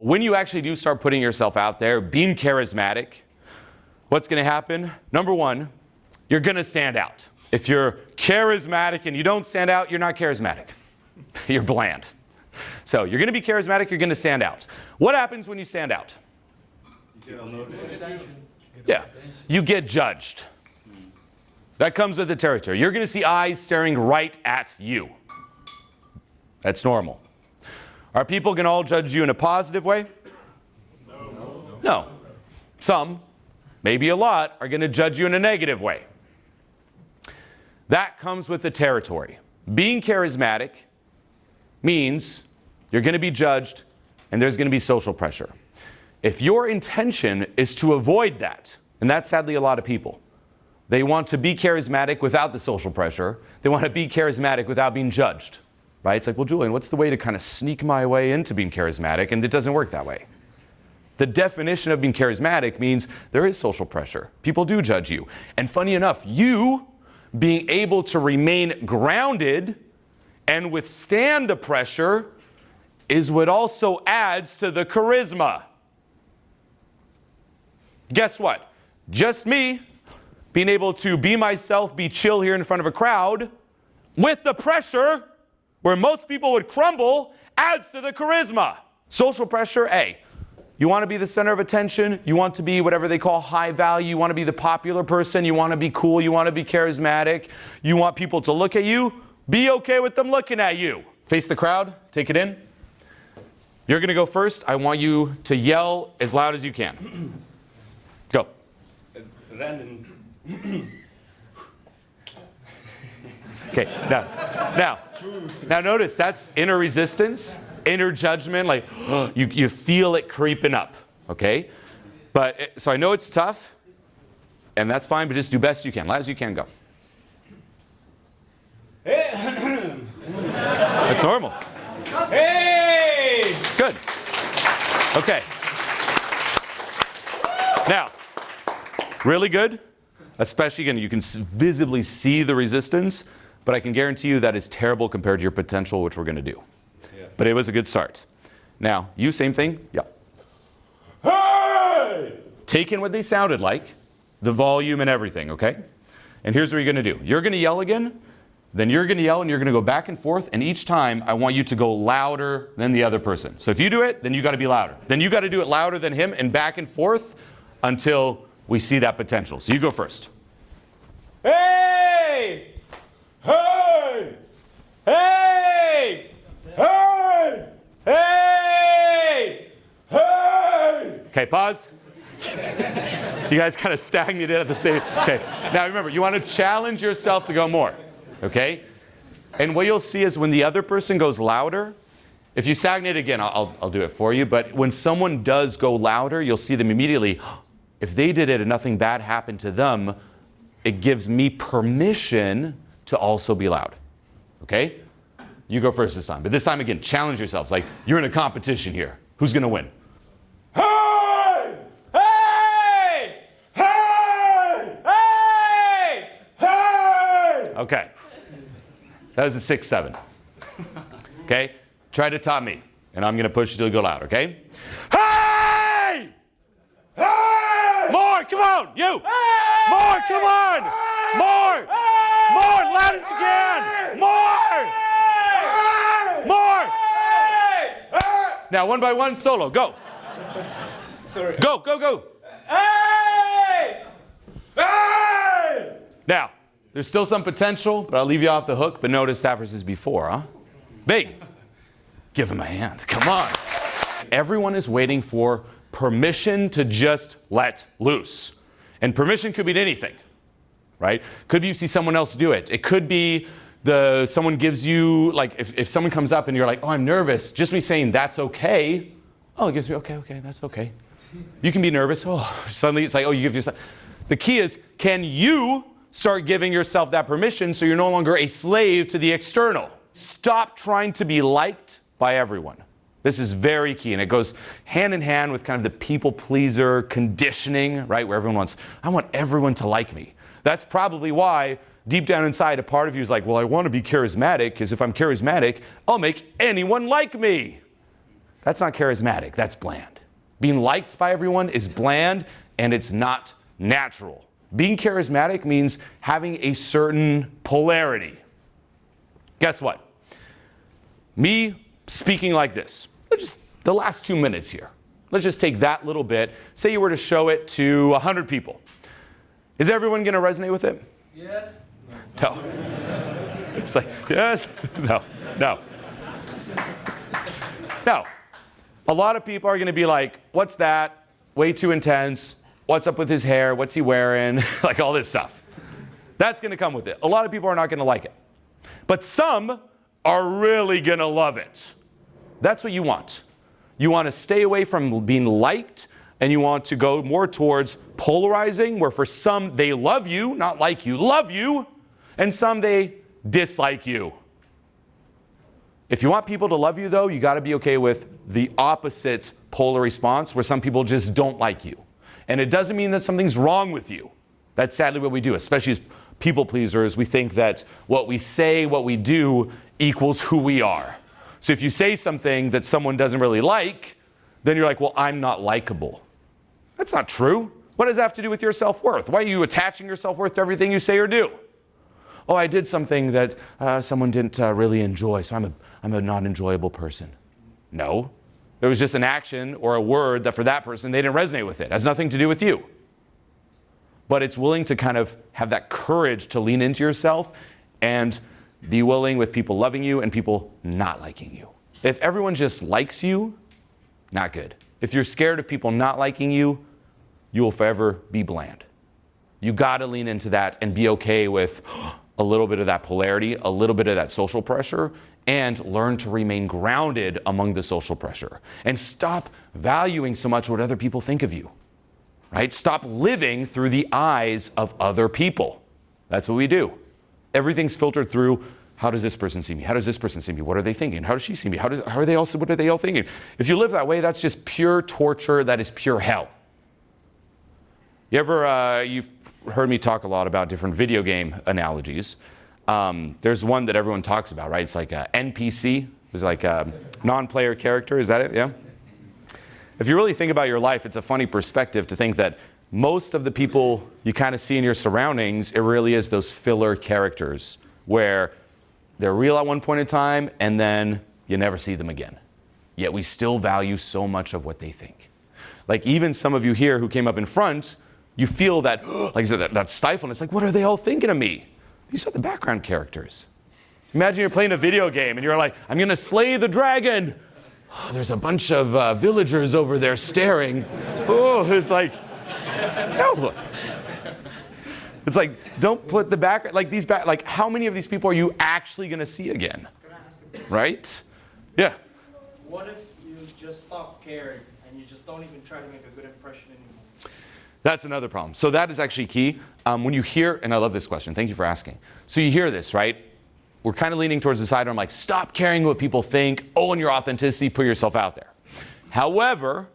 When you actually do start putting yourself out there, being charismatic, what's going to happen? Number one, you're going to stand out. If you're charismatic and you don't stand out, you're not charismatic. You're bland. So you're going to be charismatic, you're going to stand out. What happens when you stand out? You get attention. Yeah, you get judged. That comes with the territory. You're going to see eyes staring right at you. That's normal. Are people going to all judge you in a positive way? No. Some, maybe a lot, are going to judge you in a negative way. That comes with the territory. Being charismatic means you're going to be judged and there's going to be social pressure. If your intention is to avoid that, and that's sadly a lot of people, they want to be charismatic without the social pressure. They want to be charismatic without being judged. Right? It's like, well, Julien, what's the way to kind of sneak my way into being charismatic? And it doesn't work that way. The definition of being charismatic means there is social pressure. People do judge you. And funny enough, you being able to remain grounded and withstand the pressure is what also adds to the charisma. Guess what? Just me being able to be myself, be chill here in front of a crowd with the pressure where most people would crumble, adds to the charisma. Social pressure, A. You want to be the center of attention. You want to be whatever they call high value. You want to be the popular person. You want to be cool. You want to be charismatic. You want people to look at you. Be okay with them looking at you. Face the crowd. Take it in. You're going to go first. I want you to yell as loud as you can. Go. Random. Okay, now notice that's inner resistance, inner judgment, like you feel it creeping up, okay? But, so I know it's tough, and that's fine, but just do best you can, loud as you can, go. That's normal. Hey! Good. Okay. Now, really good, especially, again, you can visibly see the resistance. But I can guarantee you that is terrible compared to your potential, which we're going to do. Yeah. But it was a good start. Now, you, same thing? Yeah. Hey! Take in what they sounded like, the volume and everything, okay? And here's what you're going to do. You're going to yell again, then you're going to yell, and you're going to go back and forth. And each time, I want you to go louder than the other person. So if you do it, then you got to be louder. Then you got to do it louder than him and back and forth until we see that potential. So you go first. Hey! Hey! Hey! Hey! Hey! Hey! Okay, pause. You guys kind of stagnated at the same. Okay, now remember, you want to challenge yourself to go more. Okay? And what you'll see is when the other person goes louder, if you stagnate again, I'll do it for you, but when someone does go louder, you'll see them immediately. If they did it and nothing bad happened to them, it gives me permission to also be loud. Okay? You go first this time. But this time, again, challenge yourselves. Like, you're in a competition here. Who's going to win? Hey! Hey! Hey! Hey! Hey! Okay. That was a 6-7. Okay? Try to top me. And I'm going to push you till you go loud, okay? Hey! Hey! More! Come on! You! Hey! More! Come on! Hey! More! Hey! More! Loud as you can! More! Hey! More! Hey! Hey! Now, one by one, solo. Go. Sorry. Go, go, go. Hey! Hey! Now, there's still some potential, but I'll leave you off the hook. But notice that versus before, huh? Big. Give him a hand. Come on. Everyone is waiting for permission to just let loose. And permission could be anything, right? Could be you see someone else do it. It could be someone gives you, like, if someone comes up and you're like, oh, I'm nervous, just me saying that's okay. Oh, it gives me, okay, that's okay. You can be nervous. Oh, suddenly it's like, oh, you give yourself. The key is, can you start giving yourself that permission so you're no longer a slave to the external? Stop trying to be liked by everyone. This is very key, and it goes hand in hand with kind of the people pleaser conditioning, right? Where everyone wants, I want everyone to like me. That's probably why deep down inside a part of you is like, well, I want to be charismatic, because if I'm charismatic, I'll make anyone like me. That's not charismatic, that's bland. Being liked by everyone is bland and it's not natural. Being charismatic means having a certain polarity. Guess what? Me speaking like this, just the last 2 minutes here. Let's just take that little bit. Say you were to show it to 100 people. Is everyone going to resonate with it? Yes. No. It's like, yes, no. No. A lot of people are going to be like, what's that? Way too intense. What's up with his hair? What's he wearing? Like all this stuff. That's going to come with it. A lot of people are not going to like it. But some are really going to love it. That's what you want. You want to stay away from being liked, and you want to go more towards polarizing, where for some they love you, not like you, love you, and some they dislike you. If you want people to love you, though, you got to be okay with the opposite polar response, where some people just don't like you. And it doesn't mean that something's wrong with you. That's sadly what we do, especially as people pleasers. We think that what we say, what we do, equals who we are. So if you say something that someone doesn't really like, then you're like, well, I'm not likable. That's not true. What does that have to do with your self-worth? Why are you attaching your self-worth to everything you say or do? Oh, I did something that someone didn't really enjoy, so I'm a non-enjoyable person. No. It was just an action or a word that for that person, they didn't resonate with it. It has nothing to do with you. But it's willing to kind of have that courage to lean into yourself and be willing with people loving you and people not liking you. If everyone just likes you, not good. If you're scared of people not liking you, you will forever be bland. You gotta lean into that and be okay with a little bit of that polarity, a little bit of that social pressure, and learn to remain grounded among the social pressure. And stop valuing so much what other people think of you, right? Stop living through the eyes of other people. That's what we do. Everything's filtered through, how does this person see me? How does this person see me? What are they thinking? How does she see me? What are they all thinking? If you live that way, that's just pure torture. That is pure hell. You've heard me talk a lot about different video game analogies. There's one that everyone talks about, right? It's like a NPC. It's like a non-player character. Is that it? Yeah? If you really think about your life, it's a funny perspective to think that most of the people you kind of see in your surroundings, it really is those filler characters where they're real at one point in time and then you never see them again. Yet we still value so much of what they think. Like even some of you here who came up in front, you feel that, like I said, that stifleness. Like, what are they all thinking of me? These are the background characters. Imagine you're playing a video game and you're like, I'm going to slay the dragon. Oh, there's a bunch of villagers over there staring. Oh, it's like, no. It's like, don't put the background, like how many of these people are you actually going to see again? Right? Yeah. What if you just stop caring and you just don't even try to make a good impression anymore? That's another problem. So that is actually key. When you hear, and I love this question, thank you for asking. So you hear this, right? We're kind of leaning towards the side where I'm like, stop caring what people think, own your authenticity, put yourself out there. However,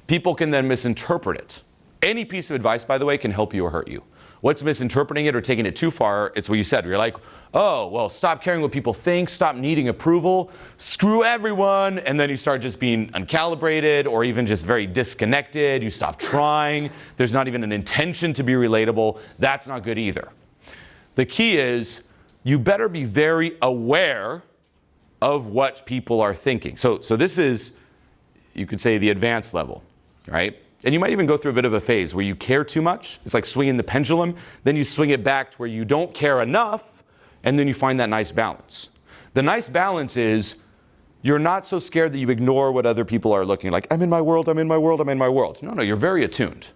people can then misinterpret it. Any piece of advice, by the way, can help you or hurt you. What's misinterpreting it or taking it too far, it's what you said. You're like, oh, well, stop caring what people think, stop needing approval, screw everyone, and then you start just being uncalibrated or even just very disconnected. You stop trying. There's not even an intention to be relatable. That's not good either. The key is you better be very aware of what people are thinking. So this is, you could say, the advanced level, right? And you might even go through a bit of a phase where you care too much. It's like swinging the pendulum. Then you swing it back to where you don't care enough, and then you find that nice balance. The nice balance is you're not so scared that you ignore what other people are looking like. I'm in my world, I'm in my world, I'm in my world. No, you're very attuned.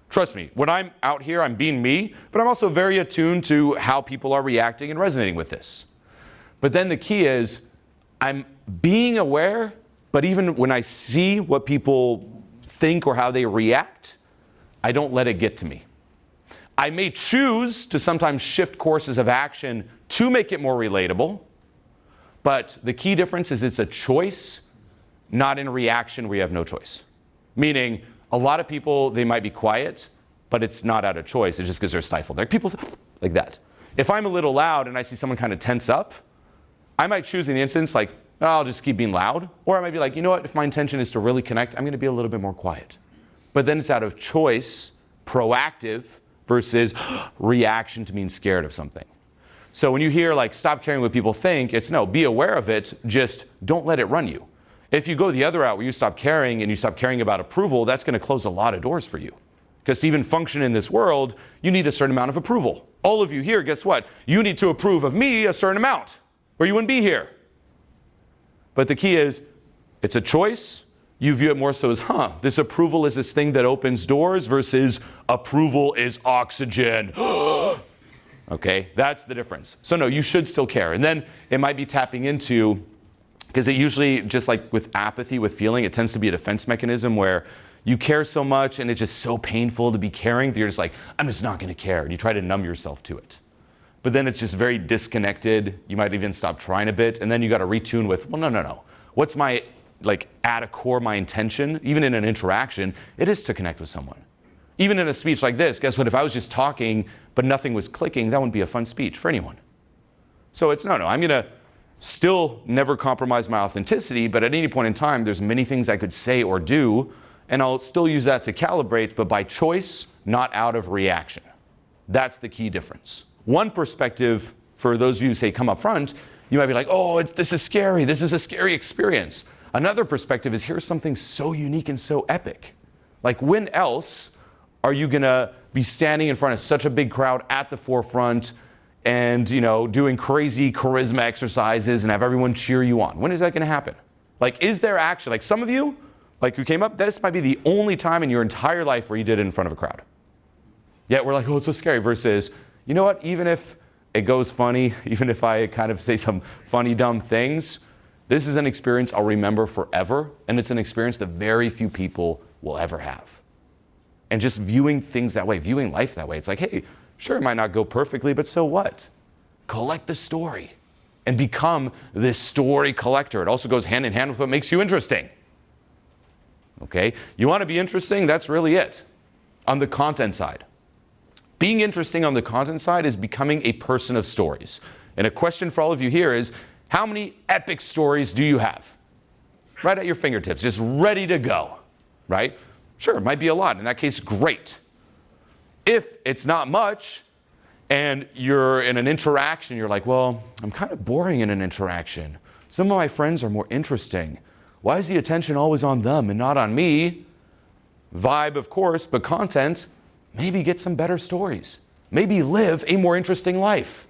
Trust me, when I'm out here, I'm being me, but I'm also very attuned to how people are reacting and resonating with this. But then the key is I'm being aware, but even when I see what people think or how they react, I don't let it get to me. I may choose to sometimes shift courses of action to make it more relatable, but the key difference is it's a choice, not in a reaction where you have no choice. Meaning, a lot of people, they might be quiet, but it's not out of choice. It's just because they're stifled. Like people like that. If I'm a little loud and I see someone kind of tense up, I might choose in the instance like, I'll just keep being loud. Or I might be like, you know what, if my intention is to really connect, I'm going to be a little bit more quiet. But then it's out of choice, proactive, versus reaction to being scared of something. So when you hear like, stop caring what people think, it's no, be aware of it, just don't let it run you. If you go the other route where you stop caring and you stop caring about approval, that's going to close a lot of doors for you. Because to even function in this world, you need a certain amount of approval. All of you here, guess what? You need to approve of me a certain amount, or you wouldn't be here. But the key is, it's a choice. You view it more so as, this approval is this thing that opens doors versus approval is oxygen. Okay, that's the difference. So no, you should still care. And then it might be tapping into, because it usually, just like with apathy, with feeling, it tends to be a defense mechanism where you care so much and it's just so painful to be caring that you're just like, I'm just not going to care. And you try to numb yourself to it. But then it's just very disconnected. You might even stop trying a bit. And then you got to retune with, well, no. What's my, like at a core, my intention, even in an interaction, it is to connect with someone. Even in a speech like this, guess what? If I was just talking, but nothing was clicking, that wouldn't be a fun speech for anyone. So it's no, I'm going to still never compromise my authenticity, but at any point in time, there's many things I could say or do, and I'll still use that to calibrate, but by choice, not out of reaction. That's the key difference. One perspective, for those of you who say come up front, you might be like, oh, this is scary. This is a scary experience. Another perspective is, here's something so unique and so epic. Like, when else are you going to be standing in front of such a big crowd at the forefront and, doing crazy charisma exercises and have everyone cheer you on? When is that going to happen? Like, is there actually, like some of you, like who came up, this might be the only time in your entire life where you did it in front of a crowd. Yet we're like, oh, it's so scary, versus, you know what, even if it goes funny, even if I kind of say some funny, dumb things, this is an experience I'll remember forever, and it's an experience that very few people will ever have. And just viewing things that way, viewing life that way, it's like, hey, sure, it might not go perfectly, but so what? Collect the story and become this story collector. It also goes hand in hand with what makes you interesting. Okay? You want to be interesting? That's really it. On the content side. Being interesting on the content side is becoming a person of stories. And a question for all of you here is, how many epic stories do you have? Right at your fingertips, just ready to go, right? Sure, it might be a lot. In that case, great. If it's not much, and you're in an interaction, you're like, well, I'm kind of boring in an interaction. Some of my friends are more interesting. Why is the attention always on them and not on me? Vibe, of course, but content, maybe get some better stories. Maybe live a more interesting life.